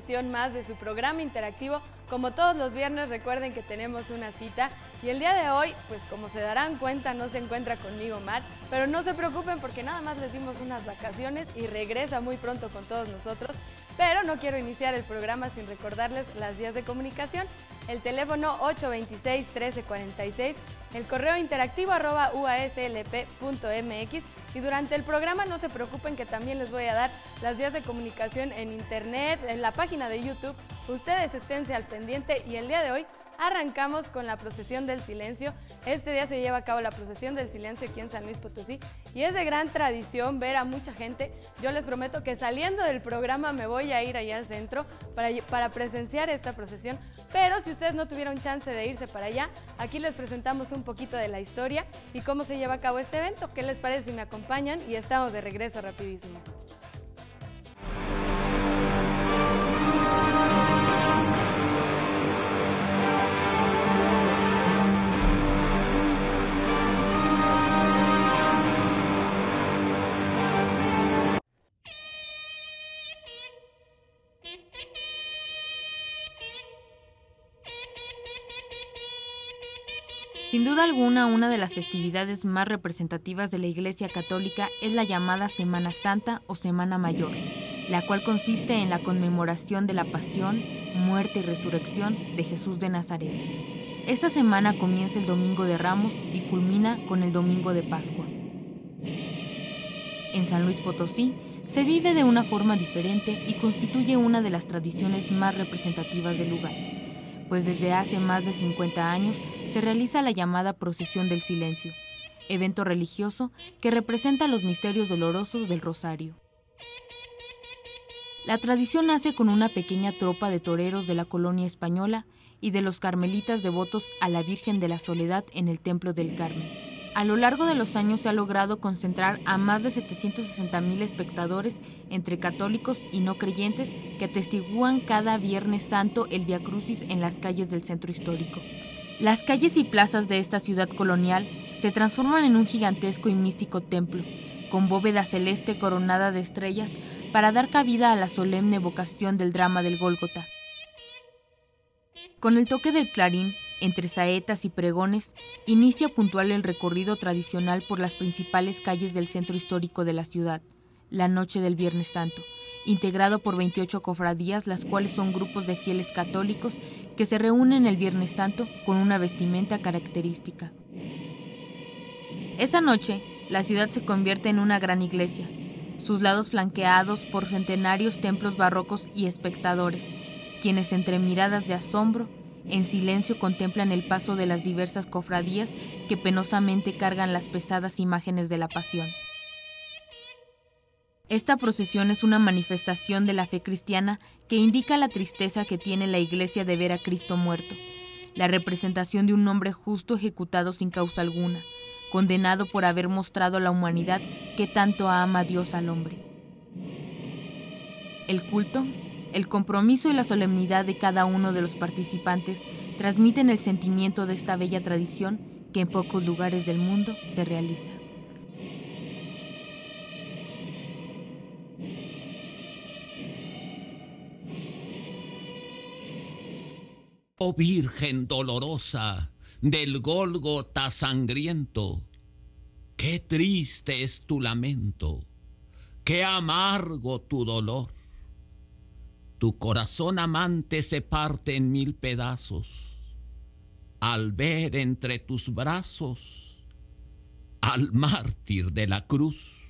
emisión más de su programa interactivo. Como todos los viernes, recuerden que tenemos una cita y el día de hoy, pues como se darán cuenta, no se encuentra conmigo Mar, pero no se preocupen porque nada más les dimos unas vacaciones y regresa muy pronto con todos nosotros. Pero no quiero iniciar el programa sin recordarles las vías de comunicación, el teléfono 826-1346, el correo interactivo @uaslp.mx y durante el programa no se preocupen que también les voy a dar las vías de comunicación en internet, en la página de YouTube. Ustedes esténse al pendiente y el día de hoy arrancamos con la procesión del silencio. Este día se lleva a cabo la procesión del silencio aquí en San Luis Potosí y es de gran tradición ver a mucha gente. Yo les prometo que saliendo del programa me voy a ir allá al centro para presenciar esta procesión, pero si ustedes no tuvieron chance de irse para allá, aquí les presentamos un poquito de la historia y cómo se lleva a cabo este evento. ¿Qué les parece si me acompañan? Y estamos de regreso rapidísimo. Sin duda alguna, una de las festividades más representativas de la Iglesia Católica es la llamada Semana Santa o Semana Mayor, la cual consiste en la conmemoración de la pasión, muerte y resurrección de Jesús de Nazaret. Esta semana comienza el Domingo de Ramos y culmina con el Domingo de Pascua. En San Luis Potosí se vive de una forma diferente y constituye una de las tradiciones más representativas del lugar, pues desde hace más de 50 años se realiza la llamada Procesión del Silencio, evento religioso que representa los misterios dolorosos del Rosario. La tradición nace con una pequeña tropa de toreros de la colonia española y de los carmelitas devotos a la Virgen de la Soledad en el Templo del Carmen. A lo largo de los años se ha logrado concentrar a más de 760,000 espectadores entre católicos y no creyentes que atestiguan cada Viernes Santo el Viacrucis en las calles del centro histórico. Las calles y plazas de esta ciudad colonial se transforman en un gigantesco y místico templo, con bóveda celeste coronada de estrellas para dar cabida a la solemne evocación del drama del Gólgota. Con el toque del clarín, entre saetas y pregones, inicia puntual el recorrido tradicional por las principales calles del centro histórico de la ciudad, la noche del Viernes Santo, integrado por 28 cofradías, las cuales son grupos de fieles católicos que se reúnen el Viernes Santo con una vestimenta característica. Esa noche, la ciudad se convierte en una gran iglesia, sus lados flanqueados por centenarios templos barrocos y espectadores, quienes entre miradas de asombro, en silencio contemplan el paso de las diversas cofradías que penosamente cargan las pesadas imágenes de la Pasión. Esta procesión es una manifestación de la fe cristiana que indica la tristeza que tiene la Iglesia de ver a Cristo muerto, la representación de un hombre justo ejecutado sin causa alguna, condenado por haber mostrado a la humanidad que tanto ama Dios al hombre. El culto, el compromiso y la solemnidad de cada uno de los participantes transmiten el sentimiento de esta bella tradición que en pocos lugares del mundo se realiza. Oh Virgen dolorosa del Gólgota sangriento, qué triste es tu lamento, qué amargo tu dolor. Tu corazón amante se parte en 1000 pedazos al ver entre tus brazos al mártir de la cruz.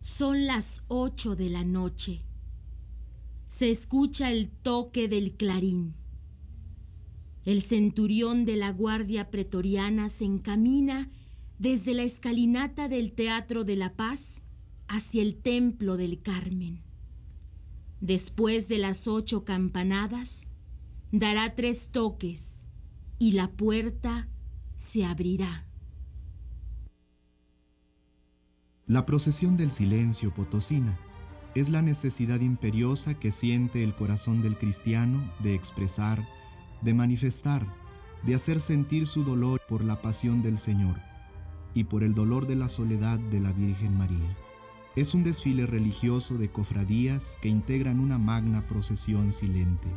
Son las 8 de la noche. Se escucha el toque del clarín. El centurión de la Guardia Pretoriana se encamina desde la escalinata del Teatro de la Paz hacia el Templo del Carmen. Después de las 8 campanadas, dará 3 toques y la puerta se abrirá. La procesión del silencio potosina es la necesidad imperiosa que siente el corazón del cristiano de expresar, de manifestar, de hacer sentir su dolor por la pasión del Señor y por el dolor de la soledad de la Virgen María. Es un desfile religioso de cofradías que integran una magna procesión silente.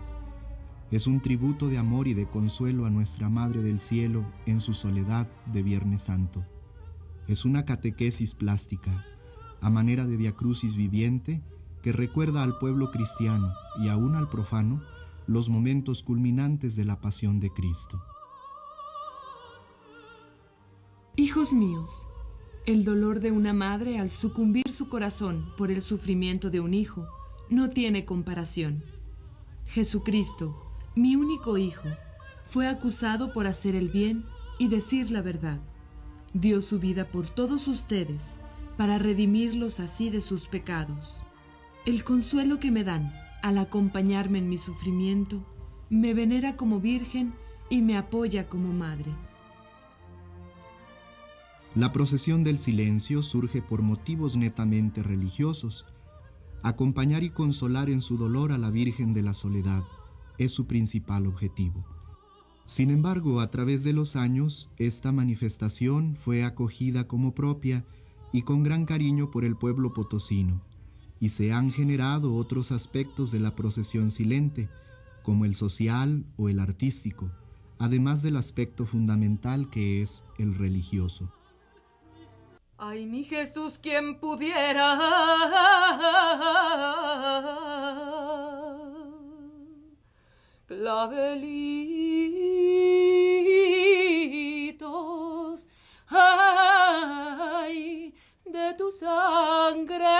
Es un tributo de amor y de consuelo a nuestra Madre del Cielo en su soledad de Viernes Santo. Es una catequesis plástica, a manera de viacrucis viviente, que recuerda al pueblo cristiano y aún al profano los momentos culminantes de la pasión de Cristo. Hijos míos, el dolor de una madre al sucumbir su corazón por el sufrimiento de un hijo no tiene comparación. Jesucristo, mi único hijo, fue acusado por hacer el bien y decir la verdad. Dio su vida por todos ustedes para redimirlos así de sus pecados. El consuelo que me dan al acompañarme en mi sufrimiento me venera como virgen y me apoya como madre. La procesión del silencio surge por motivos netamente religiosos. Acompañar y consolar en su dolor a la Virgen de la Soledad es su principal objetivo. Sin embargo, a través de los años, esta manifestación fue acogida como propia y con gran cariño por el pueblo potosino, y se han generado otros aspectos de la procesión silente, como el social o el artístico, además del aspecto fundamental que es el religioso. Ay, mi Jesús, ¿quién pudiera clavelitos, ay, de tu sangre,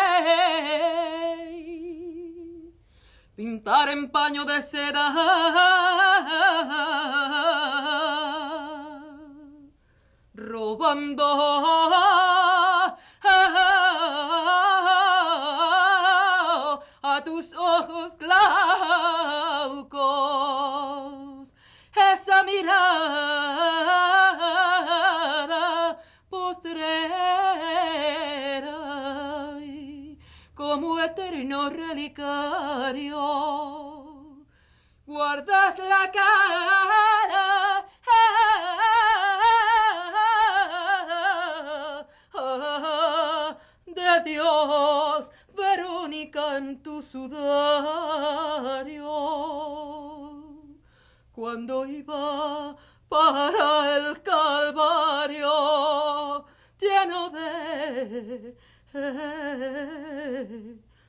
pintar en paño de seda, robando a tus ojos glaucos esa mirada postrera como eterno relicario guardas la cara de Dios, Verónica, en tu sudario. Cuando iba para el Calvario, lleno de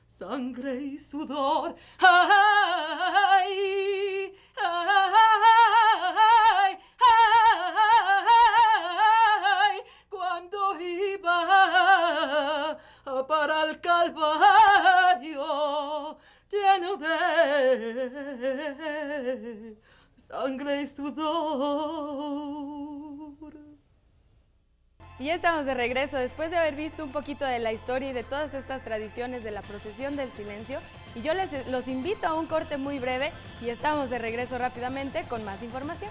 sangre y sudor, ay, ay, ay, cuando iba para el Calvario, lleno de sangre y sudor. Y ya estamos de regreso después de haber visto un poquito de la historia y de todas estas tradiciones de la procesión del silencio. Y yo los invito a un corte muy breve y estamos de regreso rápidamente con más información.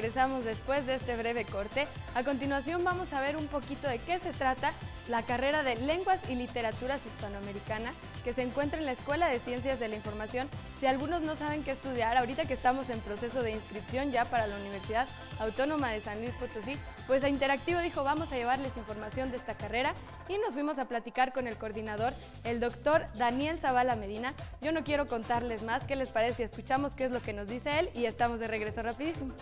regresamos después de este breve corte. A continuación vamos a ver un poquito de qué se trata la carrera de Lenguas y Literaturas Hispanoamericanas que se encuentra en la Escuela de Ciencias de la Información. Si algunos no saben qué estudiar, ahorita que estamos en proceso de inscripción ya para la Universidad Autónoma de San Luis Potosí, pues a Interactivo dijo vamos a llevarles información de esta carrera y nos fuimos a platicar con el coordinador, el doctor Daniel Zavala Medina. Yo no quiero contarles más, ¿qué les parece si escuchamos qué es lo que nos dice él? Y estamos de regreso rapidísimo.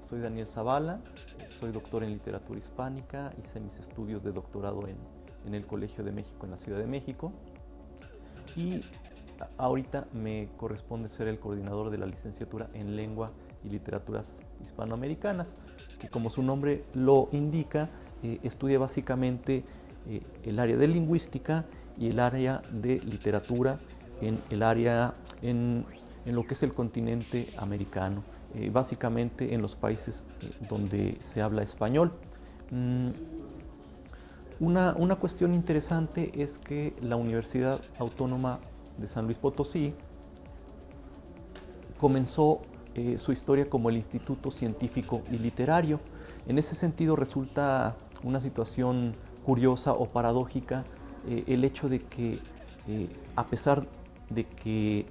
Soy Daniel Zavala, soy doctor en literatura hispánica, hice mis estudios de doctorado en el Colegio de México en la Ciudad de México y ahorita me corresponde ser el coordinador de la licenciatura en Lengua y Literaturas Hispanoamericanas, que como su nombre lo indica, estudia básicamente el área de lingüística y el área de literatura en lo que es el continente americano. Básicamente en los países donde se habla español. Una cuestión interesante es que la Universidad Autónoma de San Luis Potosí comenzó su historia como el Instituto Científico y Literario. En ese sentido resulta una situación curiosa o paradójica el hecho de que a pesar de que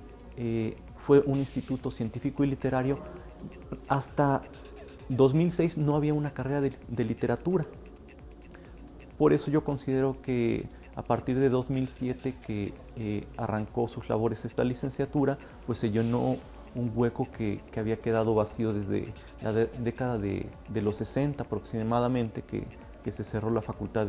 fue un instituto científico y literario, hasta 2006 no había una carrera de literatura. Por eso yo considero que a partir de 2007 que arrancó sus labores esta licenciatura, pues se llenó un hueco que había quedado vacío desde la década de los 60 aproximadamente, que se cerró la Facultad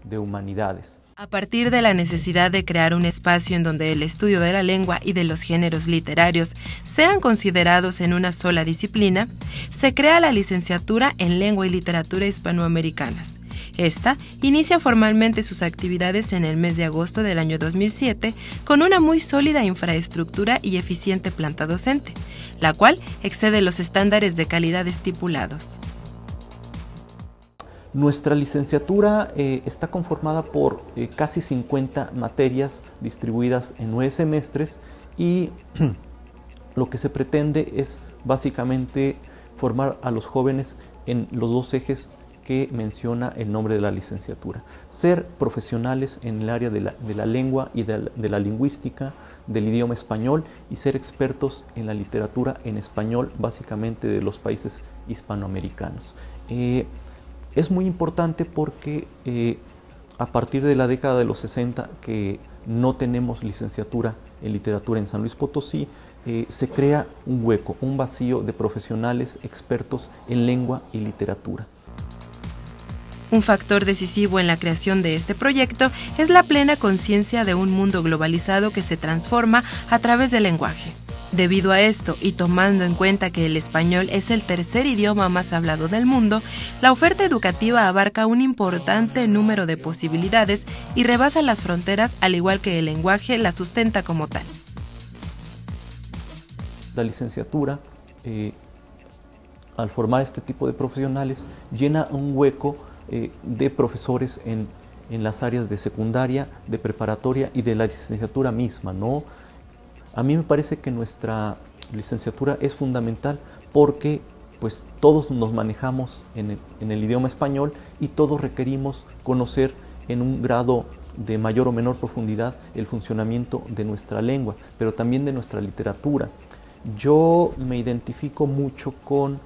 de Humanidades. A partir de la necesidad de crear un espacio en donde el estudio de la lengua y de los géneros literarios sean considerados en una sola disciplina, se crea la licenciatura en Lengua y Literatura Hispanoamericanas. Esta inicia formalmente sus actividades en el mes de agosto del año 2007 con una muy sólida infraestructura y eficiente planta docente, la cual excede los estándares de calidad estipulados. Nuestra licenciatura está conformada por casi 50 materias distribuidas en 9 semestres y lo que se pretende es básicamente formar a los jóvenes en los dos ejes que menciona el nombre de la licenciatura. Ser profesionales en el área de la lengua y de la lingüística, del idioma español, y ser expertos en la literatura en español, básicamente de los países hispanoamericanos. Es muy importante porque a partir de la década de los 60 que no tenemos licenciatura en literatura en San Luis Potosí, se crea un hueco, un vacío de profesionales expertos en lengua y literatura. Un factor decisivo en la creación de este proyecto es la plena conciencia de un mundo globalizado que se transforma a través del lenguaje. Debido a esto, y tomando en cuenta que el español es el tercer idioma más hablado del mundo, la oferta educativa abarca un importante número de posibilidades y rebasa las fronteras, al igual que el lenguaje la sustenta como tal. La licenciatura, al formar este tipo de profesionales, llena un hueco de profesores en las áreas de secundaria, de preparatoria y de la licenciatura misma, ¿no? A mí me parece que nuestra licenciatura es fundamental porque pues, todos nos manejamos en el idioma español y todos requerimos conocer en un grado de mayor o menor profundidad el funcionamiento de nuestra lengua, pero también de nuestra literatura. Yo me identifico mucho con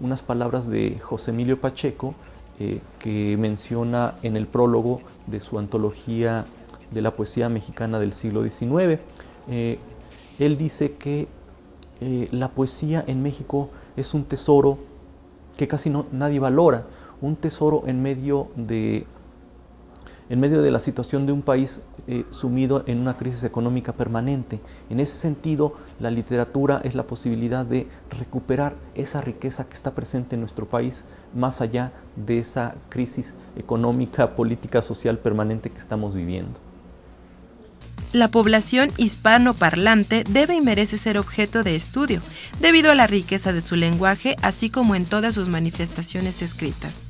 unas palabras de José Emilio Pacheco que menciona en el prólogo de su antología de la poesía mexicana del siglo XIX. Él dice que la poesía en México es un tesoro que casi nadie valora, un tesoro en medio de la situación de un país sumido en una crisis económica permanente. En ese sentido, la literatura es la posibilidad de recuperar esa riqueza que está presente en nuestro país, más allá de esa crisis económica, política, social permanente que estamos viviendo. La población hispanoparlante debe y merece ser objeto de estudio, debido a la riqueza de su lenguaje, así como en todas sus manifestaciones escritas.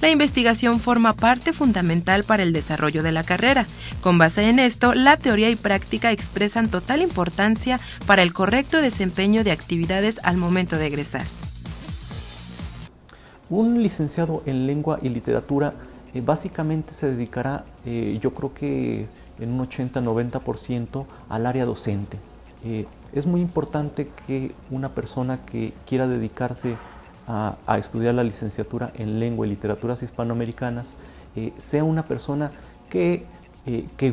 La investigación forma parte fundamental para el desarrollo de la carrera. Con base en esto, la teoría y práctica expresan total importancia para el correcto desempeño de actividades al momento de egresar. Un licenciado en lengua y literatura básicamente se dedicará, yo creo que en un 80-90% al área docente. Es muy importante que una persona que quiera dedicarse a estudiar la licenciatura en lengua y literaturas hispanoamericanas sea una persona que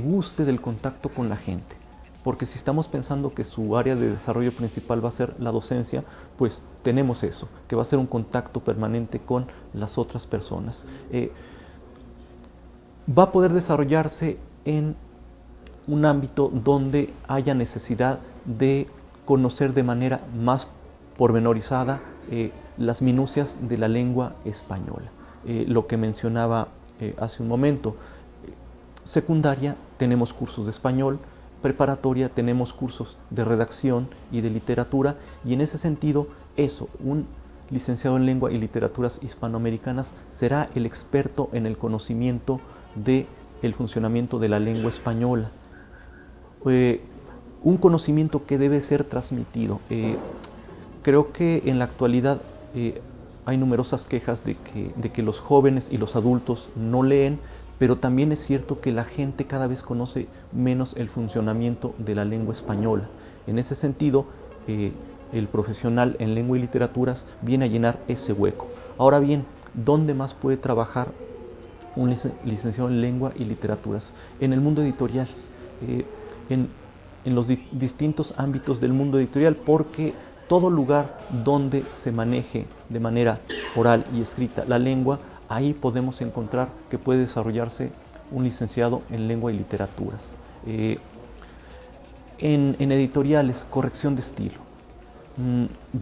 guste del contacto con la gente. Porque si estamos pensando que su área de desarrollo principal va a ser la docencia, pues tenemos eso, que va a ser un contacto permanente con las otras personas. Va a poder desarrollarse en un ámbito donde haya necesidad de conocer de manera más pormenorizada las minucias de la lengua española. Lo que mencionaba hace un momento. Secundaria tenemos cursos de español, preparatoria tenemos cursos de redacción y de literatura, y en ese sentido eso, un licenciado en lengua y literaturas hispanoamericanas será el experto en el conocimiento del funcionamiento de la lengua española. Un conocimiento que debe ser transmitido. Creo que en la actualidad hay numerosas quejas de que los jóvenes y los adultos no leen, pero también es cierto que la gente cada vez conoce menos el funcionamiento de la lengua española. En ese sentido, el profesional en lengua y literaturas viene a llenar ese hueco. Ahora bien, ¿dónde más puede trabajar un licenciado en lengua y literaturas? En el mundo editorial, en los distintos ámbitos del mundo editorial, porque todo lugar donde se maneje de manera oral y escrita la lengua, ahí podemos encontrar que puede desarrollarse un licenciado en lengua y literaturas. En editoriales, corrección de estilo.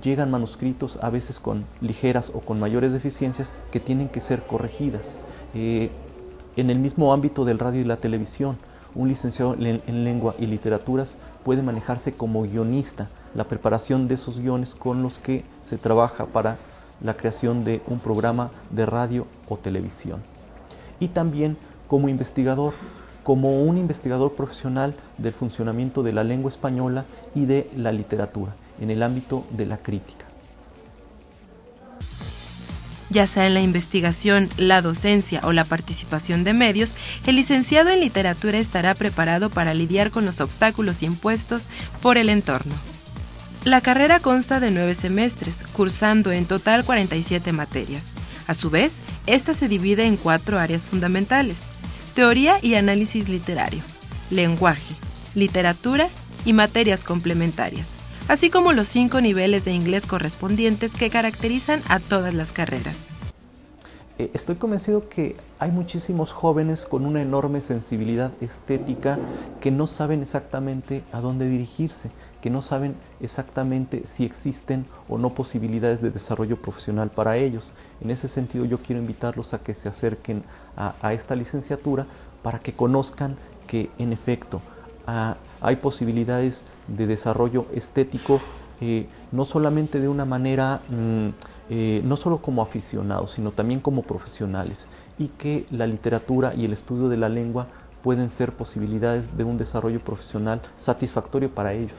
Llegan manuscritos a veces con ligeras o con mayores deficiencias que tienen que ser corregidas. En el mismo ámbito del radio y la televisión, un licenciado en lengua y literaturas puede manejarse como guionista, la preparación de esos guiones con los que se trabaja para la creación de un programa de radio o televisión. Y también como investigador, como un investigador profesional del funcionamiento de la lengua española y de la literatura, en el ámbito de la crítica. Ya sea en la investigación, la docencia o la participación de medios, el licenciado en literatura estará preparado para lidiar con los obstáculos impuestos por el entorno. La carrera consta de 9 semestres, cursando en total 47 materias. A su vez, esta se divide en 4 áreas fundamentales: teoría y análisis literario, lenguaje, literatura y materias complementarias, así como los 5 niveles de inglés correspondientes que caracterizan a todas las carreras. Estoy convencido que hay muchísimos jóvenes con una enorme sensibilidad estética que no saben exactamente a dónde dirigirse, que no saben exactamente si existen o no posibilidades de desarrollo profesional para ellos. En ese sentido, yo quiero invitarlos a que se acerquen a esta licenciatura para que conozcan que, en efecto, hay posibilidades de desarrollo estético, no solamente de una manera, no solo como aficionados, sino también como profesionales, y que la literatura y el estudio de la lengua pueden ser posibilidades de un desarrollo profesional satisfactorio para ellos.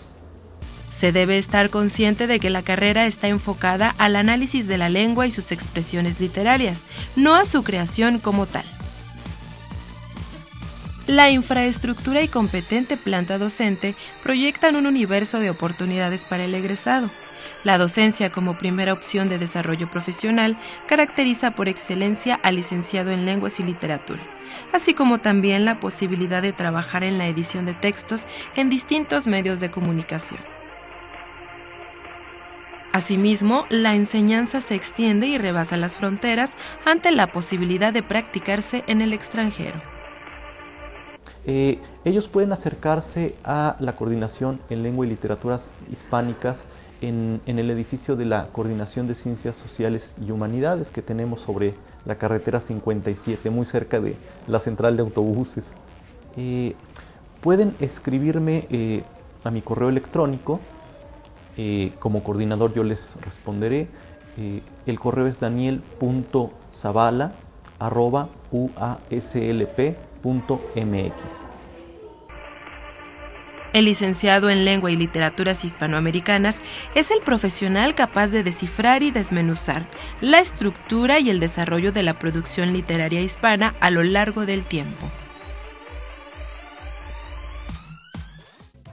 Se debe estar consciente de que la carrera está enfocada al análisis de la lengua y sus expresiones literarias, no a su creación como tal. La infraestructura y competente planta docente proyectan un universo de oportunidades para el egresado. La docencia como primera opción de desarrollo profesional caracteriza por excelencia al licenciado en lenguas y literatura, así como también la posibilidad de trabajar en la edición de textos en distintos medios de comunicación. Asimismo, la enseñanza se extiende y rebasa las fronteras ante la posibilidad de practicarse en el extranjero. ellos pueden acercarse a la coordinación en lengua y literaturas hispánicas en el edificio de la Coordinación de Ciencias Sociales y Humanidades que tenemos sobre la carretera 57, muy cerca de la central de autobuses. Pueden escribirme a mi correo electrónico, como coordinador yo les responderé. El correo es daniel.zavala@uaslp.mx. El licenciado en Lengua y Literaturas Hispanoamericanas es el profesional capaz de descifrar y desmenuzar la estructura y el desarrollo de la producción literaria hispana a lo largo del tiempo.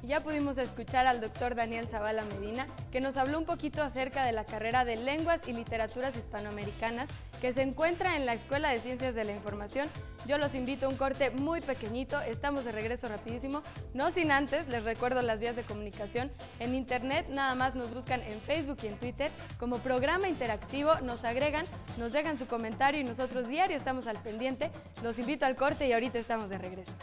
Ya pudimos escuchar al doctor Daniel Zavala Medina, que nos habló un poquito acerca de la carrera de Lenguas y Literaturas Hispanoamericanas, que se encuentra en la Escuela de Ciencias de la Información. Yo los invito a un corte muy pequeñito, estamos de regreso rapidísimo, no sin antes, les recuerdo las vías de comunicación. En internet nada más nos buscan en Facebook y en Twitter como Programa Interactivo, nos agregan, nos dejan su comentario y nosotros diario estamos al pendiente. Los invito al corte y ahorita estamos de regreso.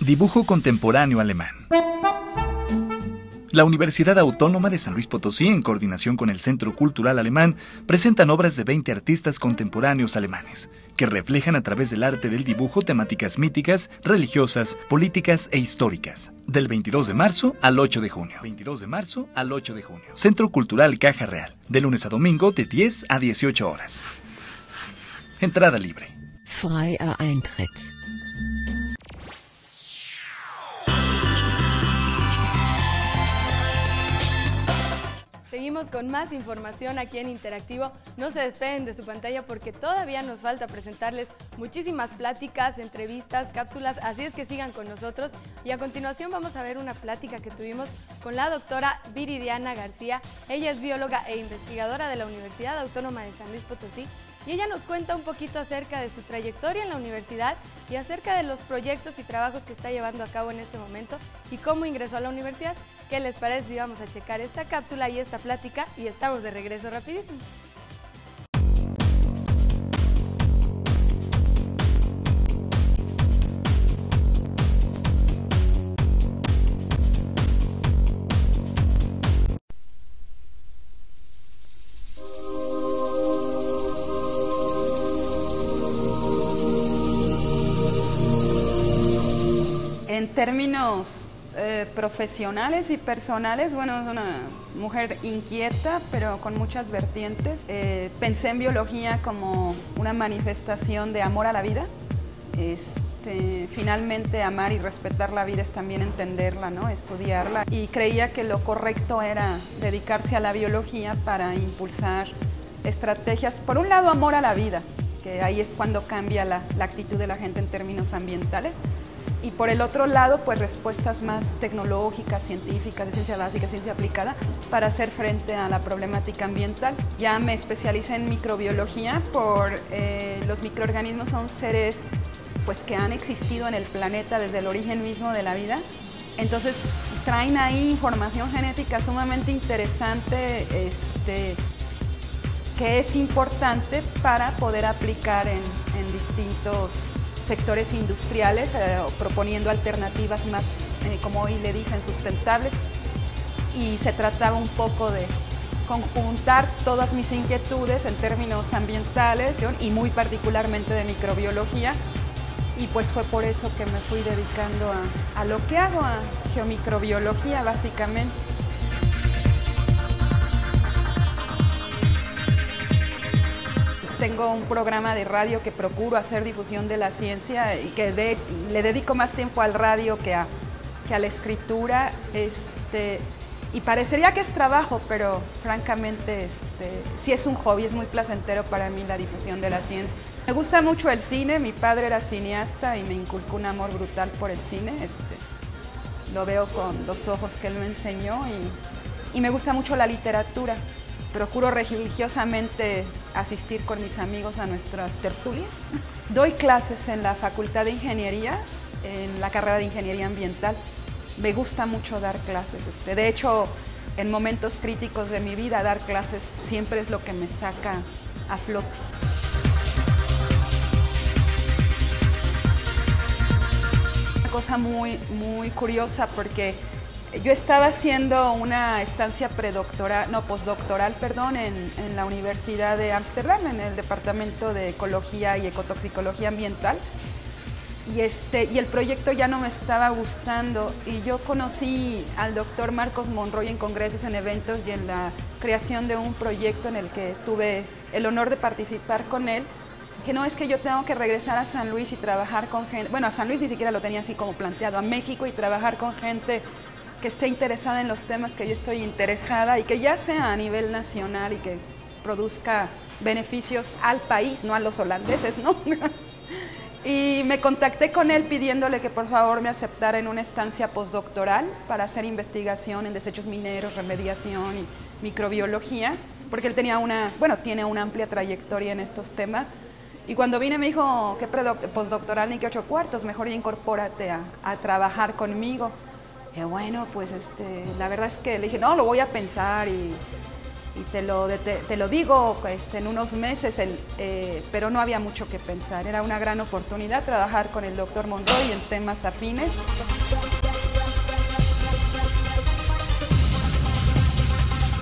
Dibujo contemporáneo alemán. La Universidad Autónoma de San Luis Potosí, en coordinación con el Centro Cultural Alemán, presentan obras de 20 artistas contemporáneos alemanes, que reflejan a través del arte del dibujo temáticas míticas, religiosas, políticas e históricas. Del 22 de marzo al 8 de junio. Centro Cultural Caja Real, de lunes a domingo de 10 a 18 horas. Entrada libre. Freier Eintritt. Seguimos con más información aquí en Interactivo. No se despeguen de su pantalla porque todavía nos falta presentarles muchísimas pláticas, entrevistas, cápsulas, así es que sigan con nosotros. Y a continuación vamos a ver una plática que tuvimos con la doctora Viridiana García. Ella es bióloga e investigadora de la Universidad Autónoma de San Luis Potosí y ella nos cuenta un poquito acerca de su trayectoria en la universidad y acerca de los proyectos y trabajos que está llevando a cabo en este momento y cómo ingresó a la universidad. ¿Qué les parece si vamos a checar esta cápsula y esta plática? Y estamos de regreso rapidísimo. En términos profesionales y personales, bueno, es una mujer inquieta, pero con muchas vertientes. Pensé en biología como una manifestación de amor a la vida. Finalmente, amar y respetar la vida es también entenderla, ¿no? Estudiarla. Y creía que lo correcto era dedicarse a la biología para impulsar estrategias. Por un lado, amor a la vida, que ahí es cuando cambia la actitud de la gente en términos ambientales. Y por el otro lado, pues respuestas más tecnológicas, científicas, de ciencia básica, ciencia aplicada, para hacer frente a la problemática ambiental. Ya me especialicé en microbiología los microorganismos son seres pues, que han existido en el planeta desde el origen mismo de la vida. Entonces traen ahí información genética sumamente interesante que es importante para poder aplicar en distintos sectores industriales, proponiendo alternativas más, como hoy le dicen, sustentables. Y se trataba un poco de conjuntar todas mis inquietudes en términos ambientales y muy particularmente de microbiología. Y pues fue por eso que me fui dedicando a lo que hago, a geomicrobiología básicamente. Tengo un programa de radio que procuro hacer difusión de la ciencia y que le dedico más tiempo al radio que a la escritura. Y parecería que es trabajo, pero francamente sí es un hobby, es muy placentero para mí la difusión de la ciencia. Me gusta mucho el cine, mi padre era cineasta y me inculcó un amor brutal por el cine. Lo veo con los ojos que él me enseñó y me gusta mucho la literatura. Procuro religiosamente asistir con mis amigos a nuestras tertulias. Doy clases en la Facultad de Ingeniería, en la carrera de Ingeniería Ambiental. Me gusta mucho dar clases. De hecho, en momentos críticos de mi vida, dar clases siempre es lo que me saca a flote. Una cosa muy curiosa, porque yo estaba haciendo una estancia postdoctoral, en la Universidad de Ámsterdam, en el Departamento de Ecología y Ecotoxicología Ambiental. Y el proyecto ya no me estaba gustando, y yo conocí al doctor Marcos Monroy en congresos, en eventos y en la creación de un proyecto en el que tuve el honor de participar con él. Que no, es que yo tengo que regresar a San Luis y trabajar con gente, bueno, a San Luis ni siquiera lo tenía así como planteado, a México, y trabajar con gente que esté interesada en los temas que yo estoy interesada, y que ya sea a nivel nacional y que produzca beneficios al país, no a los holandeses, ¿no? Y me contacté con él pidiéndole que por favor me aceptara en una estancia postdoctoral para hacer investigación en desechos mineros, remediación y microbiología, porque él tiene una amplia trayectoria en estos temas. Y cuando vine me dijo, ¿qué postdoctoral ni qué 8 cuartos? Mejor ya incorpórate a trabajar conmigo. Y bueno, pues la verdad es que le dije, no, lo voy a pensar y te lo digo en unos meses, pero no había mucho que pensar. Era una gran oportunidad trabajar con el doctor Monroy en temas afines.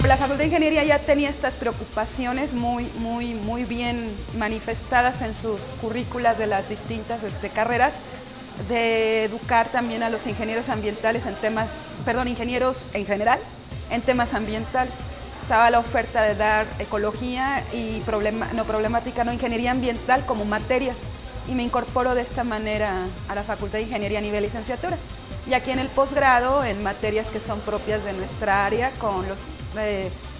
La Facultad de Ingeniería ya tenía estas preocupaciones muy bien manifestadas en sus currículas de las distintas carreras, de educar también a los ingenieros ambientales ingenieros en general, en temas ambientales. Estaba la oferta de dar ecología y ingeniería ambiental como materias, y me incorporo de esta manera a la Facultad de Ingeniería a nivel licenciatura. Y aquí en el posgrado, en materias que son propias de nuestra área, con la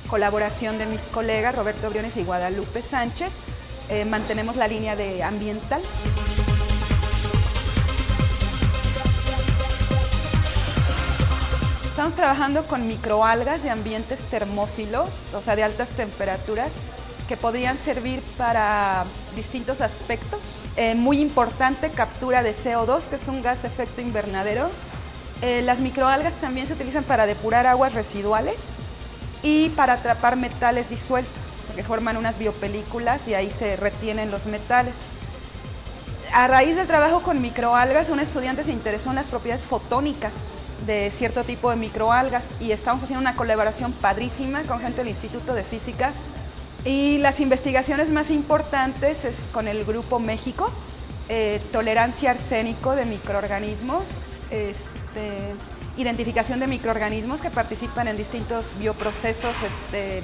colaboración de mis colegas Roberto Briones y Guadalupe Sánchez, mantenemos la línea de ambiental. Estamos trabajando con microalgas de ambientes termófilos, o sea, de altas temperaturas, que podrían servir para distintos aspectos. Muy importante, captura de CO2, que es un gas efecto invernadero. Las microalgas también se utilizan para depurar aguas residuales y para atrapar metales disueltos, porque forman unas biopelículas y ahí se retienen los metales. A raíz del trabajo con microalgas, un estudiante se interesó en las propiedades fotónicas de cierto tipo de microalgas, y estamos haciendo una colaboración padrísima con gente del Instituto de Física, y las investigaciones más importantes es con el Grupo México, tolerancia a arsénico de microorganismos, identificación de microorganismos que participan en distintos bioprocesos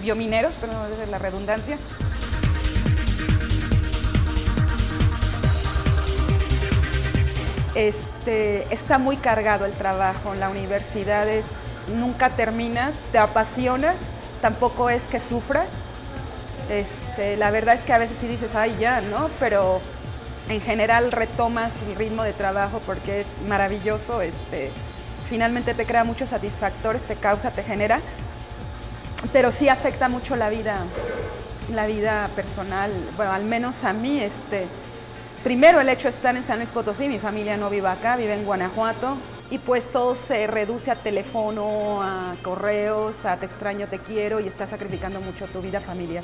biomineros, pero no desde la redundancia. Está muy cargado el trabajo en la universidad, nunca terminas, te apasiona, tampoco es que sufras. La verdad es que a veces sí dices, ay ya, ¿no? Pero en general retomas el ritmo de trabajo porque es maravilloso, finalmente te crea muchos satisfactores, te genera, pero sí afecta mucho la vida personal, bueno, al menos a mí, primero el hecho de estar en San Luis Potosí, mi familia no vive acá, vive en Guanajuato, y pues todo se reduce a teléfono, a correos, a te extraño, te quiero, y estás sacrificando mucho tu vida familiar.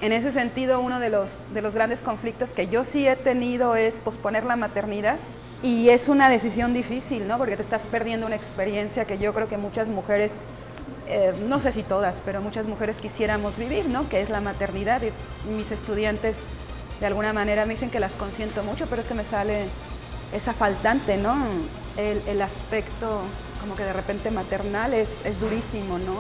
En ese sentido, uno de los grandes conflictos que yo sí he tenido es posponer la maternidad, y es una decisión difícil, ¿no? Porque te estás perdiendo una experiencia que yo creo que muchas mujeres, no sé si todas, pero muchas mujeres quisiéramos vivir, ¿no? Que es la maternidad, y mis estudiantes de alguna manera me dicen que las consiento mucho, pero es que me sale esa faltante, ¿no? El aspecto como que de repente maternal es durísimo, ¿no?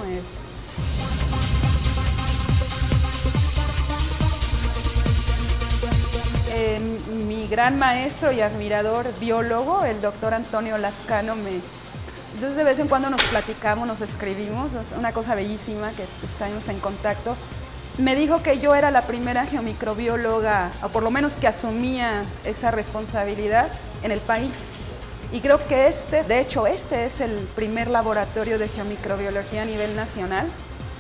Mi gran maestro y admirador biólogo, el doctor Antonio Lascano, entonces de vez en cuando nos platicamos, nos escribimos, es una cosa bellísima que estamos en contacto. Me dijo que yo era la primera geomicrobióloga, o por lo menos que asumía esa responsabilidad en el país. Y creo que de hecho este es el primer laboratorio de geomicrobiología a nivel nacional.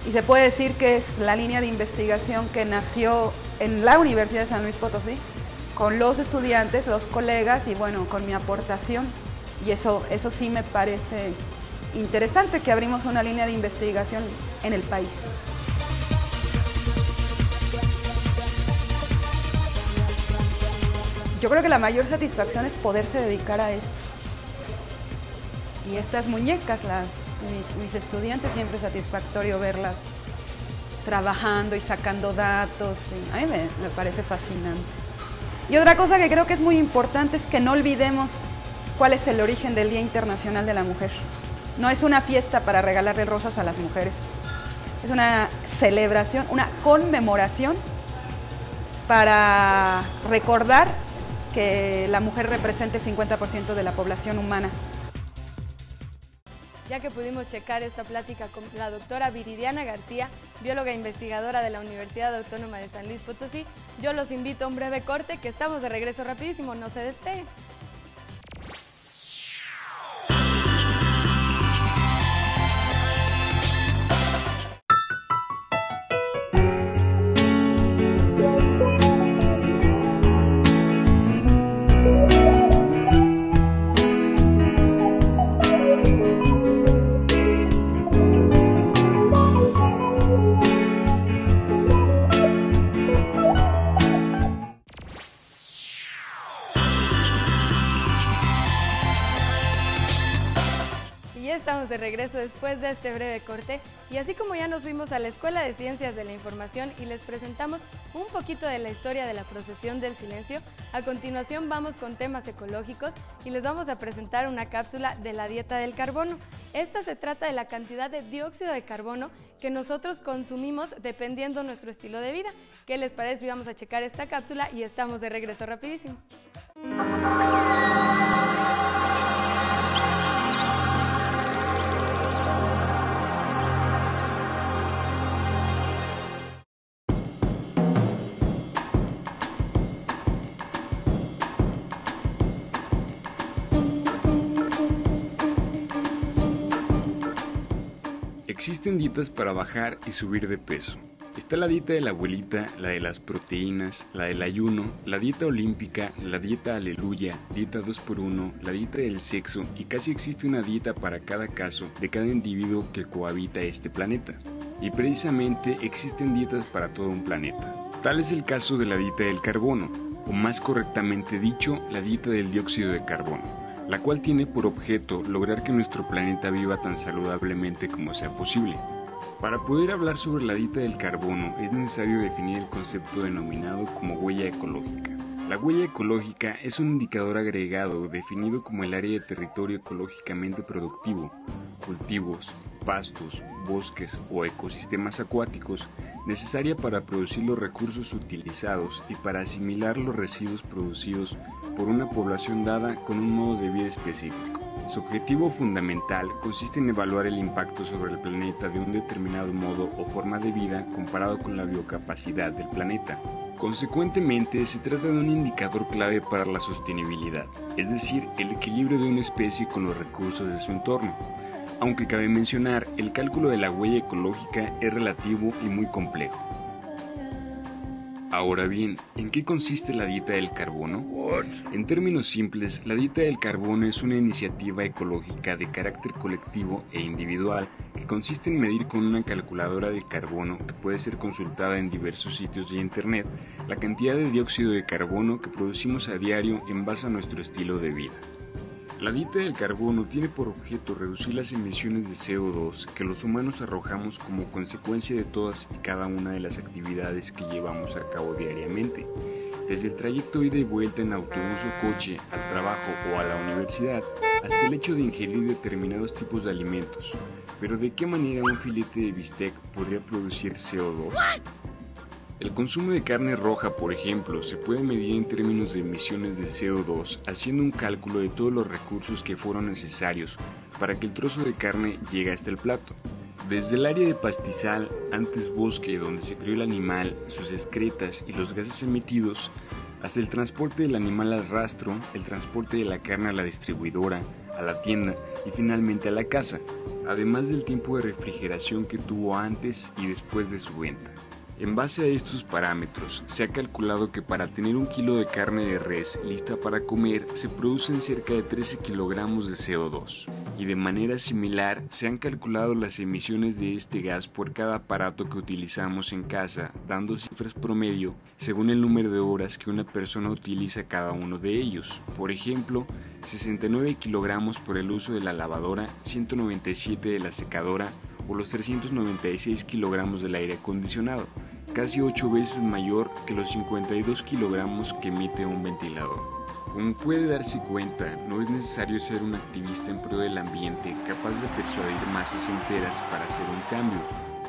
Y se puede decir que es la línea de investigación que nació en la Universidad de San Luis Potosí, con los estudiantes, los colegas y bueno, con mi aportación. Y eso sí me parece interesante que abrimos una línea de investigación en el país. Yo creo que la mayor satisfacción es poderse dedicar a esto. Y estas muñecas, mis estudiantes, siempre es satisfactorio verlas trabajando y sacando datos. A mí me parece fascinante. Y otra cosa que creo que es muy importante es que no olvidemos cuál es el origen del Día Internacional de la Mujer. No es una fiesta para regalarle rosas a las mujeres. Es una celebración, una conmemoración para recordar que la mujer representa el 50% de la población humana. Ya que pudimos checar esta plática con la doctora Viridiana García, bióloga e investigadora de la Universidad Autónoma de San Luis Potosí, yo los invito a un breve corte, que estamos de regreso rapidísimo, no se despeguen. Estamos de regreso después de este breve corte y así como ya nos fuimos a la Escuela de Ciencias de la Información y les presentamos un poquito de la historia de la procesión del silencio, a continuación vamos con temas ecológicos y les vamos a presentar una cápsula de la dieta del carbono. Esta se trata de la cantidad de dióxido de carbono que nosotros consumimos dependiendo nuestro estilo de vida. ¿Qué les parece si vamos a checar esta cápsula y estamos de regreso rapidísimo? Existen dietas para bajar y subir de peso. Está la dieta de la abuelita, la de las proteínas, la del ayuno, la dieta olímpica, la dieta aleluya, dieta 2x1, la dieta del sexo y casi existe una dieta para cada caso de cada individuo que cohabita este planeta. Y precisamente existen dietas para todo un planeta. Tal es el caso de la dieta del carbono, o más correctamente dicho, la dieta del dióxido de carbono, la cual tiene por objeto lograr que nuestro planeta viva tan saludablemente como sea posible. Para poder hablar sobre la dieta del carbono es necesario definir el concepto denominado como huella ecológica. La huella ecológica es un indicador agregado definido como el área de territorio ecológicamente productivo, cultivos, pastos, bosques o ecosistemas acuáticos, necesaria para producir los recursos utilizados y para asimilar los residuos producidos por una población dada con un modo de vida específico. Su objetivo fundamental consiste en evaluar el impacto sobre el planeta de un determinado modo o forma de vida comparado con la biocapacidad del planeta. Consecuentemente, se trata de un indicador clave para la sostenibilidad, es decir, el equilibrio de una especie con los recursos de su entorno. Aunque cabe mencionar, el cálculo de la huella ecológica es relativo y muy complejo. Ahora bien, ¿en qué consiste la dieta del carbono? En términos simples, la dieta del carbono es una iniciativa ecológica de carácter colectivo e individual que consiste en medir con una calculadora de carbono que puede ser consultada en diversos sitios de internet la cantidad de dióxido de carbono que producimos a diario en base a nuestro estilo de vida. La dieta del carbono tiene por objeto reducir las emisiones de CO2 que los humanos arrojamos como consecuencia de todas y cada una de las actividades que llevamos a cabo diariamente, desde el trayecto ida y vuelta en autobús o coche al trabajo o a la universidad, hasta el hecho de ingerir determinados tipos de alimentos. Pero ¿de qué manera un filete de bistec podría producir CO2? El consumo de carne roja, por ejemplo, se puede medir en términos de emisiones de CO2 haciendo un cálculo de todos los recursos que fueron necesarios para que el trozo de carne llegue hasta el plato. Desde el área de pastizal, antes bosque donde se crió el animal, sus excretas y los gases emitidos, hasta el transporte del animal al rastro, el transporte de la carne a la distribuidora, a la tienda y finalmente a la casa, además del tiempo de refrigeración que tuvo antes y después de su venta. En base a estos parámetros, se ha calculado que para tener 1 kilo de carne de res lista para comer, se producen cerca de 13 kilogramos de CO2. y de manera similar se han calculado las emisiones de este gas por cada aparato que utilizamos en casa, dando cifras promedio según el número de horas que una persona utiliza cada uno de ellos. Por ejemplo, 69 kilogramos por el uso de la lavadora, 197 de la secadora o los 396 kilogramos del aire acondicionado, casi 8 veces mayor que los 52 kilogramos que emite un ventilador. Como puede darse cuenta, no es necesario ser un activista en pro del ambiente capaz de persuadir masas enteras para hacer un cambio.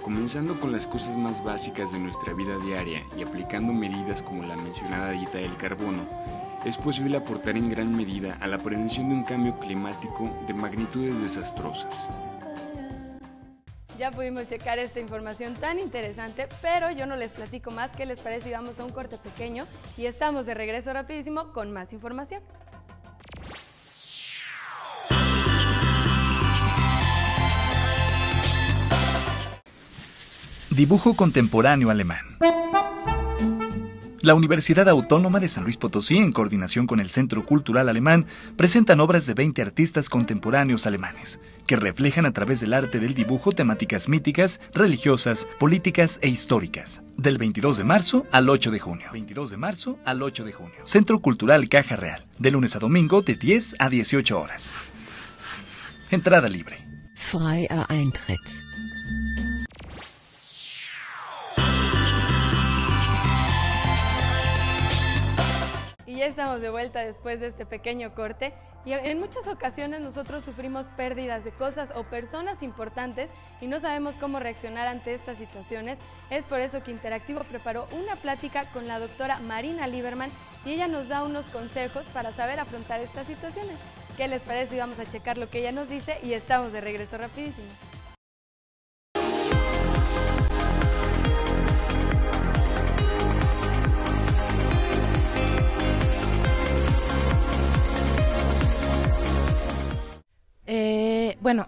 Comenzando con las cosas más básicas de nuestra vida diaria y aplicando medidas como la mencionada dieta del carbono, es posible aportar en gran medida a la prevención de un cambio climático de magnitudes desastrosas. Ya pudimos checar esta información tan interesante, pero yo no les platico más. ¿Qué les parece? Vamos a un corte pequeño y estamos de regreso rapidísimo con más información. Dibujo contemporáneo alemán. La Universidad Autónoma de San Luis Potosí, en coordinación con el Centro Cultural Alemán, presentan obras de 20 artistas contemporáneos alemanes, que reflejan a través del arte del dibujo temáticas míticas, religiosas, políticas e históricas. Del 22 de marzo al 8 de junio. Centro Cultural Caja Real, de lunes a domingo de 10 a 18 horas. Entrada libre. Freier Eintritt. Y ya estamos de vuelta después de este pequeño corte y en muchas ocasiones nosotros sufrimos pérdidas de cosas o personas importantes y no sabemos cómo reaccionar ante estas situaciones. Es por eso que Interactivo preparó una plática con la doctora Marina Lieberman y ella nos da unos consejos para saber afrontar estas situaciones. ¿Qué les parece? Y vamos a checar lo que ella nos dice y estamos de regreso rapidísimo. Bueno,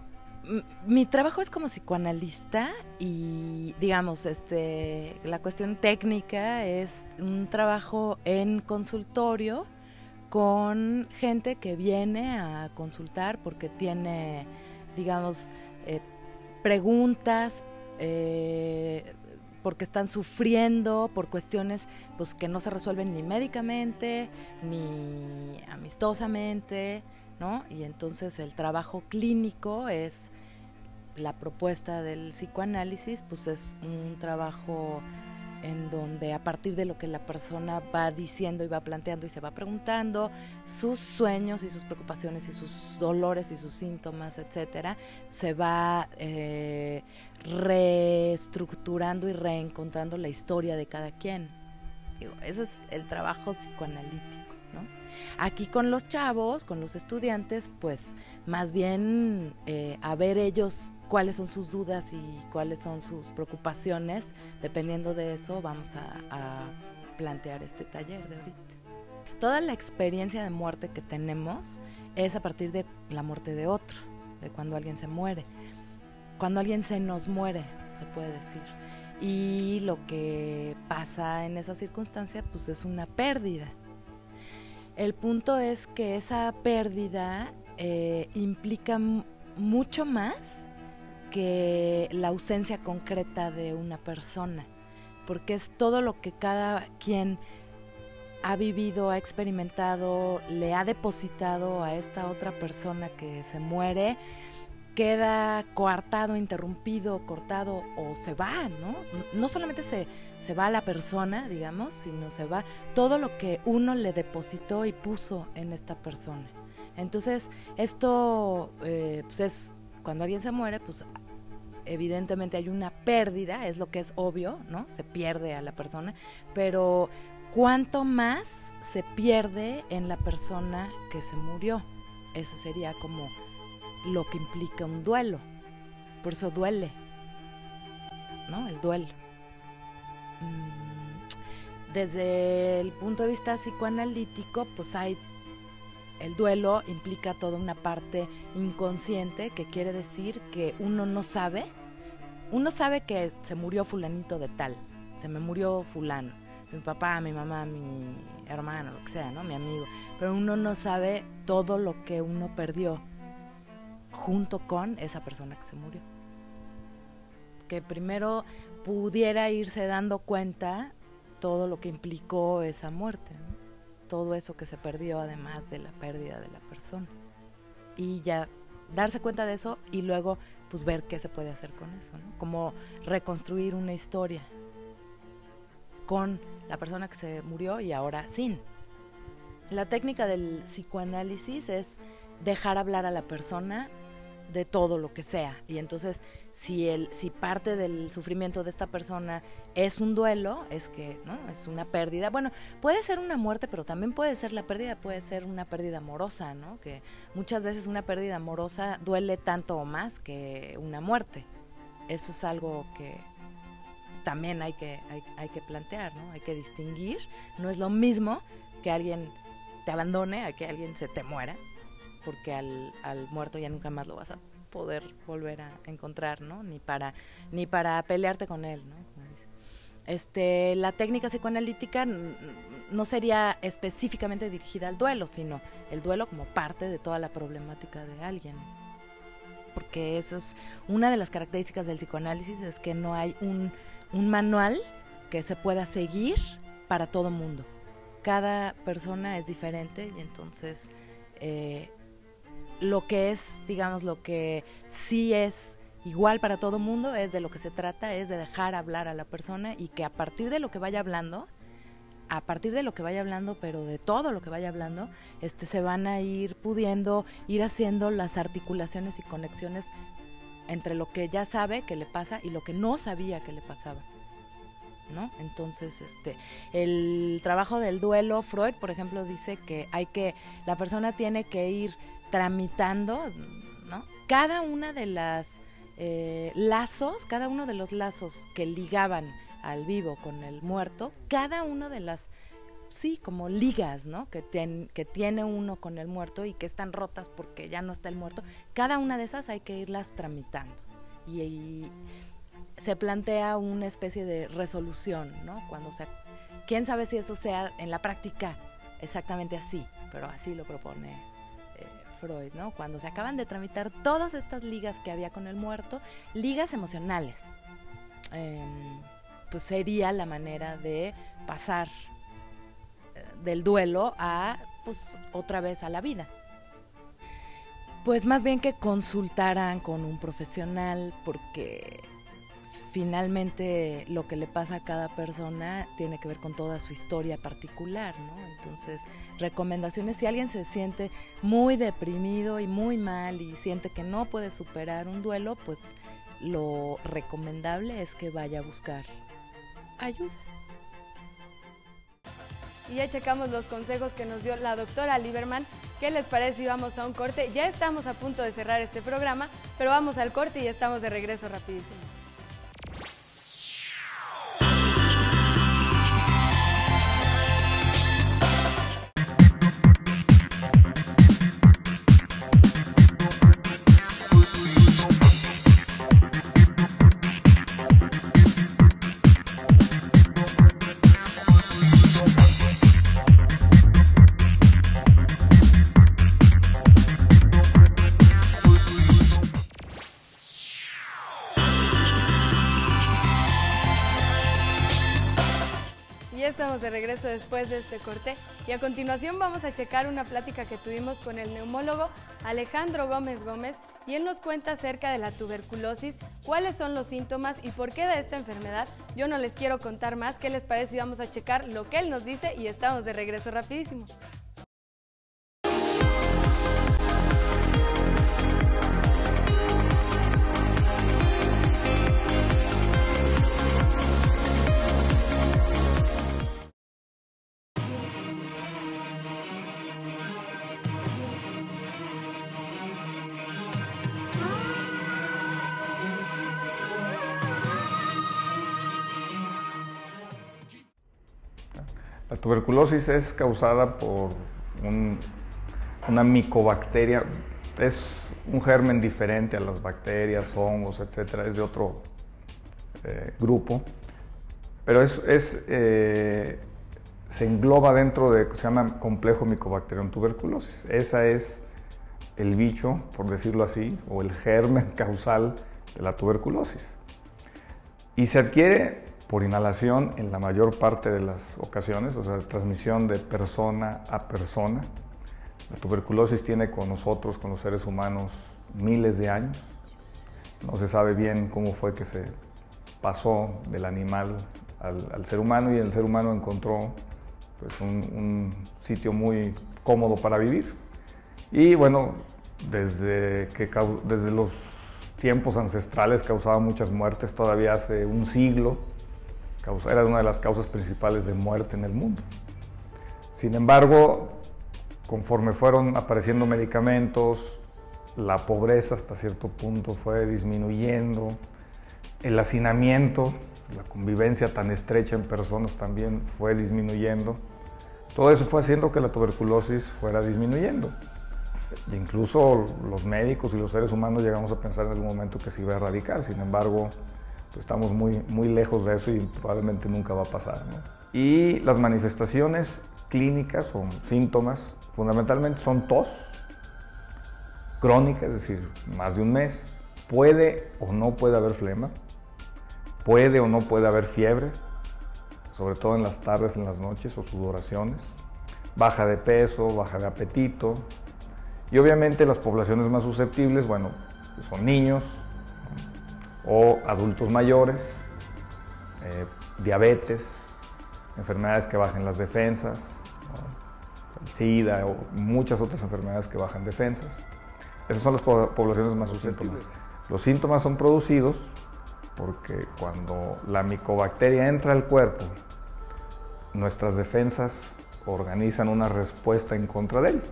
mi trabajo es como psicoanalista y, digamos, la cuestión técnica es un trabajo en consultorio con gente que viene a consultar porque tiene, digamos, preguntas, porque están sufriendo por cuestiones pues, que no se resuelven ni médicamente ni amistosamente, ¿no? Y entonces el trabajo clínico es la propuesta del psicoanálisis, pues es un trabajo en donde a partir de lo que la persona va diciendo y va planteando y se va preguntando, sus sueños y sus preocupaciones y sus dolores y sus síntomas, etcétera, se va reestructurando y reencontrando la historia de cada quien. Digo, ese es el trabajo psicoanalítico, ¿no? Aquí con los chavos, con los estudiantes, pues más bien a ver ellos cuáles son sus dudas y cuáles son sus preocupaciones. Dependiendo de eso vamos a plantear este taller de ahorita. Toda la experiencia de muerte que tenemos es a partir de la muerte de otro, de cuando alguien se muere. Cuando alguien se nos muere, se puede decir. Y lo que pasa en esa circunstancia pues es una pérdida. El punto es que esa pérdida implica mucho más que la ausencia concreta de una persona, porque es todo lo que cada quien ha vivido, ha experimentado, le ha depositado a esta otra persona que se muere, queda coartado, interrumpido, cortado o se va, ¿no? No solamente se va la persona, digamos, sino se va todo lo que uno le depositó y puso en esta persona. Entonces, esto pues es, cuando alguien se muere, pues evidentemente hay una pérdida, es lo que es obvio, ¿no? Se pierde a la persona, pero ¿cuánto más se pierde en la persona que se murió? Eso sería como lo que implica un duelo. Por eso duele, ¿no? El duelo. Desde el punto de vista psicoanalítico, pues el duelo implica toda una parte inconsciente, que quiere decir que uno no sabe. Uno sabe que se murió fulanito de tal, se me murió fulano, mi papá, mi mamá, mi hermano, lo que sea, ¿no? Mi amigo. Pero uno no sabe todo lo que uno perdió junto con esa persona que se murió. Que primero pudiera irse dando cuenta todo lo que implicó esa muerte, ¿no? Todo eso que se perdió además de la pérdida de la persona. Y ya darse cuenta de eso y luego pues ver qué se puede hacer con eso, ¿no? Como reconstruir una historia con la persona que se murió y ahora sin. La técnica del psicoanálisis es dejar hablar a la persona de todo lo que sea, y entonces si parte del sufrimiento de esta persona es un duelo, es que, ¿no?, es una pérdida. Bueno, puede ser una muerte, pero también puede ser la pérdida, puede ser una pérdida amorosa, ¿no? Que muchas veces una pérdida amorosa duele tanto o más que una muerte. Eso es algo que también hay que plantear, ¿no? Hay que distinguir. No es lo mismo que alguien te abandone a que alguien se te muera, porque al muerto ya nunca más lo vas a poder volver a encontrar, ¿no? Ni para pelearte con él, ¿no? Como dice. La técnica psicoanalítica no sería específicamente dirigida al duelo, sino el duelo como parte de toda la problemática de alguien. Porque eso es una de las características del psicoanálisis, es que no hay un manual que se pueda seguir para todo mundo. Cada persona es diferente y entonces lo que es, digamos, lo que sí es igual para todo mundo, es de lo que se trata, es de dejar hablar a la persona y que a partir de lo que vaya hablando, pero de todo lo que vaya hablando, se van a ir pudiendo ir haciendo las articulaciones y conexiones entre lo que ya sabe que le pasa y lo que no sabía que le pasaba, ¿no? Entonces, el trabajo del duelo, Freud, por ejemplo, dice que la persona tiene que ir tramitando, ¿no?, cada una de las cada uno de los lazos que ligaban al vivo con el muerto, cada una de las, sí, como ligas, ¿no?, que tiene uno con el muerto y que están rotas porque ya no está el muerto, cada una de esas hay que irlas tramitando y se plantea una especie de resolución, ¿no? Quién sabe si eso sea en la práctica exactamente así, pero así lo propone Freud, ¿no? Cuando se acaban de tramitar todas estas ligas que había con el muerto, ligas emocionales, pues sería la manera de pasar del duelo a, pues, otra vez a la vida. Pues más bien que consultaran con un profesional, porque finalmente lo que le pasa a cada persona tiene que ver con toda su historia particular, ¿no? Entonces, recomendaciones: si alguien se siente muy deprimido y muy mal y siente que no puede superar un duelo, pues lo recomendable es que vaya a buscar ayuda. Y ya checamos los consejos que nos dio la doctora Lieberman. ¿Qué les parece si vamos a un corte? Ya estamos a punto de cerrar este programa, pero vamos al corte y ya estamos de regreso rapidísimo. Estamos de regreso después de este corte y a continuación vamos a checar una plática que tuvimos con el neumólogo Alejandro Gómez Gómez, y él nos cuenta acerca de la tuberculosis, cuáles son los síntomas y por qué de esta enfermedad. Yo no les quiero contar más. ¿Qué les parece si vamos a checar lo que él nos dice? Y estamos de regreso rapidísimo. La tuberculosis es causada por una micobacteria. Es un germen diferente a las bacterias, hongos, etcétera. Es de otro grupo, pero se engloba dentro de lo que se llama complejo Mycobacterium tuberculosis. Esa es el bicho, por decirlo así, o el germen causal de la tuberculosis. Y se adquiere por inhalación en la mayor parte de las ocasiones, o sea, transmisión de persona a persona. La tuberculosis tiene con nosotros, con los seres humanos, miles de años. No se sabe bien cómo fue que se pasó del animal al ser humano, y el ser humano encontró pues, un sitio muy cómodo para vivir. Y bueno, desde los tiempos ancestrales causaba muchas muertes, todavía hace un siglo era una de las causas principales de muerte en el mundo. Sin embargo, conforme fueron apareciendo medicamentos, la pobreza hasta cierto punto fue disminuyendo, el hacinamiento, la convivencia tan estrecha en personas también fue disminuyendo. Todo eso fue haciendo que la tuberculosis fuera disminuyendo. Incluso los médicos y los seres humanos llegamos a pensar en algún momento que se iba a erradicar. Sin embargo, pues estamos muy lejos de eso y probablemente nunca va a pasar, ¿no? Y las manifestaciones clínicas o síntomas fundamentalmente son tos crónica, es decir, más de un mes. Puede o no puede haber flema, puede o no puede haber fiebre, sobre todo en las tardes, en las noches, o sudoraciones, baja de peso, baja de apetito. Y obviamente las poblaciones más susceptibles, bueno, son niños o adultos mayores, diabetes, enfermedades que bajan las defensas, ¿no? SIDA o muchas otras enfermedades que bajan defensas. Esas son las poblaciones más susceptibles. Los síntomas son producidos porque cuando la micobacteria entra al cuerpo, nuestras defensas organizan una respuesta en contra de él.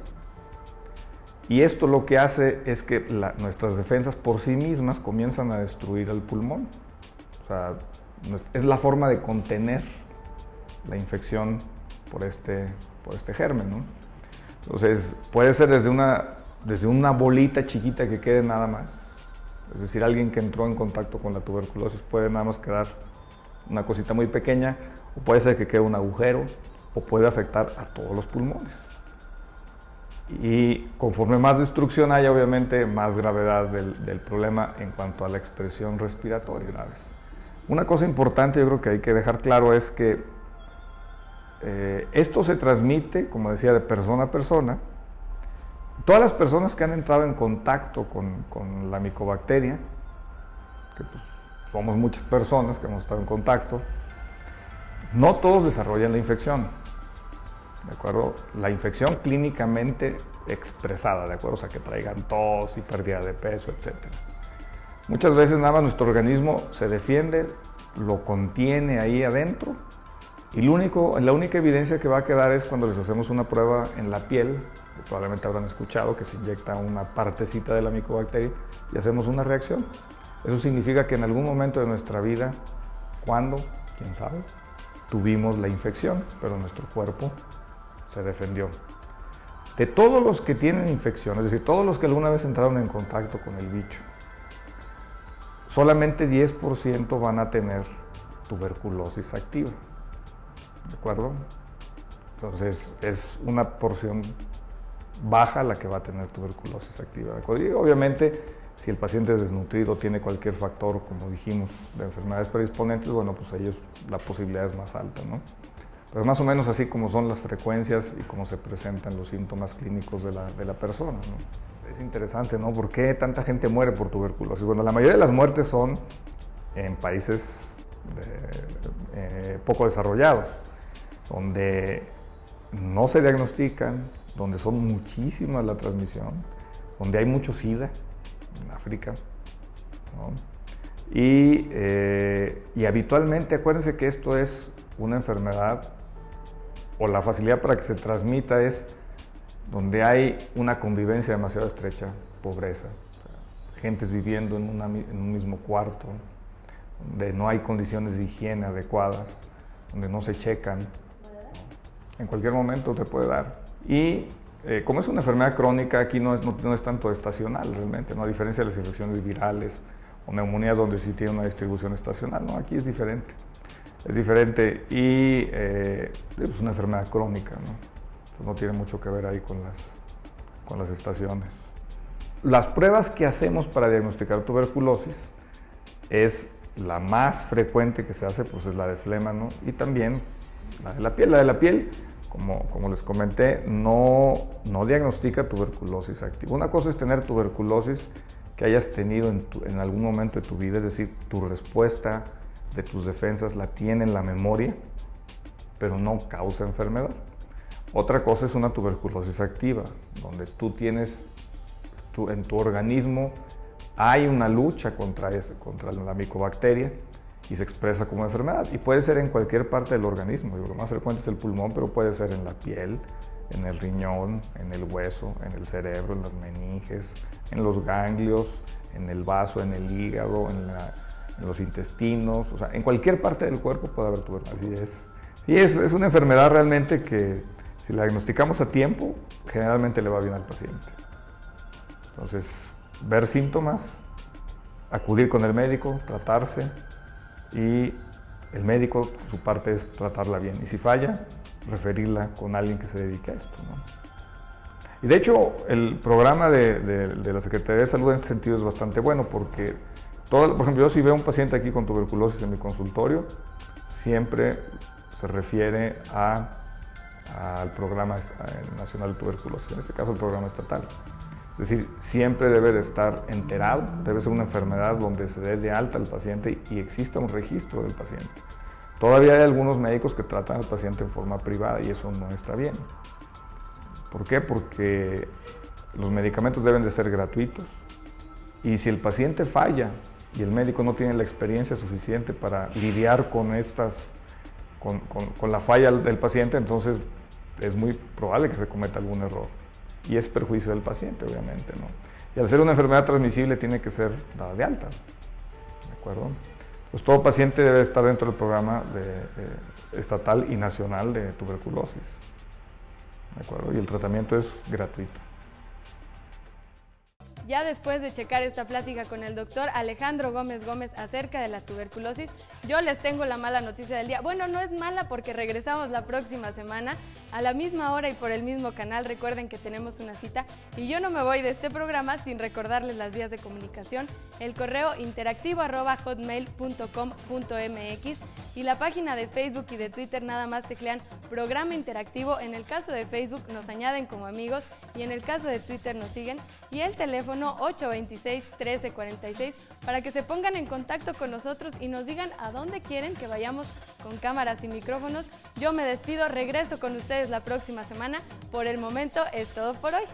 Y esto lo que hace es que nuestras defensas por sí mismas comienzan a destruir el pulmón. O sea, es la forma de contener la infección por este germen, ¿no? Entonces, puede ser desde una bolita chiquita que quede nada más. Es decir, alguien que entró en contacto con la tuberculosis puede nada más quedar una cosita muy pequeña, o puede ser que quede un agujero, o puede afectar a todos los pulmones. Y conforme más destrucción haya, obviamente más gravedad del problema en cuanto a la expresión respiratoria graves. Una cosa importante yo creo que hay que dejar claro es que esto se transmite, como decía, de persona a persona. Todas las personas que han entrado en contacto con la micobacteria, que pues, somos muchas personas que hemos estado en contacto, no todos desarrollan la infección. ¿De acuerdo? La infección clínicamente expresada, ¿de acuerdo? O sea, que traigan tos y pérdida de peso, etc. Muchas veces nada más nuestro organismo se defiende, lo contiene ahí adentro, y la única evidencia que va a quedar es cuando les hacemos una prueba en la piel, que probablemente habrán escuchado que se inyecta una partecita de la micobacteria y hacemos una reacción. Eso significa que en algún momento de nuestra vida, ¿cuándo? ¿Quién sabe? Tuvimos la infección, pero nuestro cuerpo se defendió. De todos los que tienen infección, es decir, todos los que alguna vez entraron en contacto con el bicho, solamente 10% van a tener tuberculosis activa. ¿De acuerdo? Entonces, es una porción baja la que va a tener tuberculosis activa. ¿De acuerdo? Y obviamente, si el paciente es desnutrido, tiene cualquier factor, como dijimos, de enfermedades predisponentes, bueno, pues ellos la posibilidad es más alta, ¿no? Pero más o menos así como son las frecuencias y cómo se presentan los síntomas clínicos de la persona, ¿no? Es interesante, ¿no? ¿Por qué tanta gente muere por tuberculosis? Bueno, la mayoría de las muertes son en países poco desarrollados, donde no se diagnostican, donde son muchísimas la transmisión, donde hay mucho SIDA, en África, ¿no? Y habitualmente, acuérdense que esto es una enfermedad, o la facilidad para que se transmita es donde hay una convivencia demasiado estrecha, pobreza, o sea, gentes viviendo en un mismo cuarto, donde no hay condiciones de higiene adecuadas, donde no se checan, ¿no? En cualquier momento te puede dar. Y como es una enfermedad crónica, aquí no es tanto estacional realmente, ¿no? A diferencia de las infecciones virales o neumonías donde sí tiene una distribución estacional, ¿no? Aquí es diferente. Es diferente y es una enfermedad crónica, ¿no? Entonces no tiene mucho que ver ahí con las estaciones. Las pruebas que hacemos para diagnosticar tuberculosis es la más frecuente que se hace, pues es la de flema, ¿no? Y también la de la piel. La de la piel, como les comenté, no diagnostica tuberculosis activa. Una cosa es tener tuberculosis que hayas tenido en algún momento de tu vida, es decir, tu respuesta de tus defensas la tiene en la memoria, pero no causa enfermedad. Otra cosa es una tuberculosis activa, donde tú tienes, en tu organismo hay una lucha contra la micobacteria y se expresa como enfermedad. Y puede ser en cualquier parte del organismo. Lo más frecuente es el pulmón, pero puede ser en la piel, en el riñón, en el hueso, en el cerebro, en las meninges, en los ganglios, en el vaso, en el hígado, en los intestinos. O sea, en cualquier parte del cuerpo puede haber tuberculosis. Así es. Y es una enfermedad realmente que, si la diagnosticamos a tiempo, generalmente le va bien al paciente. Entonces, ver síntomas, acudir con el médico, tratarse, y el médico, su parte es tratarla bien. Y si falla, referirla con alguien que se dedique a esto, ¿no? Y de hecho, el programa de la Secretaría de Salud en ese sentido es bastante bueno, porque, por ejemplo, yo si veo a un paciente aquí con tuberculosis en mi consultorio, siempre se refiere al Programa Nacional de Tuberculosis, en este caso el programa estatal. Es decir, siempre debe de estar enterado, debe ser una enfermedad donde se dé de alta al paciente y exista un registro del paciente. Todavía hay algunos médicos que tratan al paciente en forma privada y eso no está bien. ¿Por qué? Porque los medicamentos deben de ser gratuitos y si el paciente falla y el médico no tiene la experiencia suficiente para lidiar con la falla del paciente, entonces es muy probable que se cometa algún error. Y es perjuicio del paciente, obviamente, ¿no? Y al ser una enfermedad transmisible tiene que ser dada de alta, ¿de acuerdo? Pues todo paciente debe estar dentro del programa estatal y nacional de tuberculosis, ¿de acuerdo? Y el tratamiento es gratuito. Ya después de checar esta plática con el doctor Alejandro Gómez acerca de la tuberculosis, yo les tengo la mala noticia del día. Bueno, no es mala porque regresamos la próxima semana a la misma hora y por el mismo canal. Recuerden que tenemos una cita y yo no me voy de este programa sin recordarles las vías de comunicación, el correo interactivo@hotmail.com.mx y la página de Facebook y de Twitter. Nada más teclean Programa Interactivo. En el caso de Facebook nos añaden como amigos y en el caso de Twitter nos siguen. Y el teléfono 826-1346 para que se pongan en contacto con nosotros y nos digan a dónde quieren que vayamos con cámaras y micrófonos. Yo me despido, regreso con ustedes la próxima semana. Por el momento es todo por hoy.